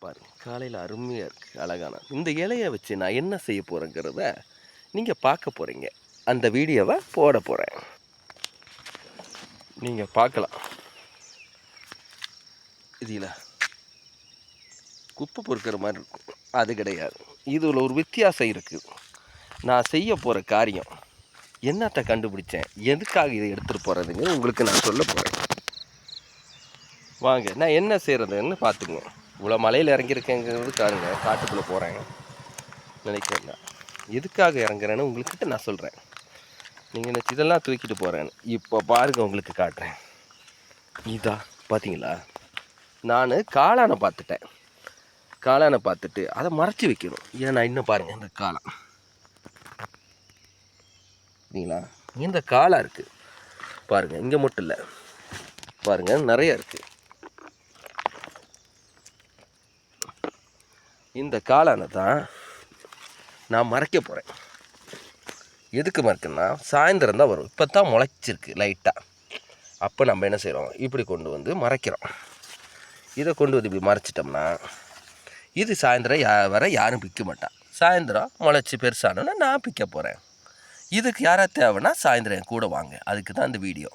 பாருங்க காலையில் அருமையாக இருக்குது அழகான இந்த இலையை வச்சு நான் என்ன செய்ய போகிறேங்கிறத நீங்கள் பார்க்க போகிறீங்க. அந்த வீடியோவை போட போகிறேன், நீங்கள் பார்க்கலாம். இதில் குப்பை பொறுக்கிற மாதிரி இருக்கும், அது கிடையாது. இதில் ஒரு வித்தியாசம் இருக்குது. நான் செய்ய போகிற காரியம் என்னத்தை கண்டுபிடிச்சேன், எதுக்காக இதை எடுத்துகிட்டு போகிறதுங்க உங்களுக்கு நான் சொல்ல போகிறேன். வாங்க நான் என்ன செய்கிறதுன்னு பார்த்துக்குங்க. இவ்வளோ மலையில் இறங்கியிருக்கேங்கிறது காருங்க, காட்டுக்குள்ளே போகிறேன் நினைக்கிறேன். எதுக்காக இறங்குறேன்னு உங்கள்கிட்ட நான் சொல்கிறேன். நீங்கள் நினச்சி இதெல்லாம் தூக்கிட்டு போகிறேன்னு இப்போ பாருங்கள், உங்களுக்கு காட்டுறேன். இதா பார்த்தீங்களா, நான் காளானை பார்த்துட்டேன். காளானை பார்த்துட்டு அதை மறைச்சி வைக்கணும். ஏன்னா இன்னும் பாருங்கள், இந்த காளான் சரிங்களா, இந்த காளை இருக்குது பாருங்கள், இங்கே மட்டும் இல்லை பாருங்கள், நிறைய இருக்குது. இந்த காளானை தான் நான் மறைக்க போகிறேன். எதுக்கு மறைக்கணும்னா சாயந்தரம் தான் வரும், இப்போ தான் முளைச்சிருக்கு லைட்டாக. அப்போ நம்ம என்ன செய்கிறோம், இப்படி கொண்டு வந்து மறைக்கிறோம். இதை கொண்டு வந்து இப்படி மறைச்சிட்டோம்னா இது சாயந்தரம் வர யாரும் பிக்க மாட்டான். சாயந்தரம் முளைச்சி பெருசானோன்னா நான் பிக்க போகிறேன். இதுக்கு யாராவது தேவைன்னா சாயந்தரம் என் கூட வாங்க, அதுக்கு தான் இந்த வீடியோ.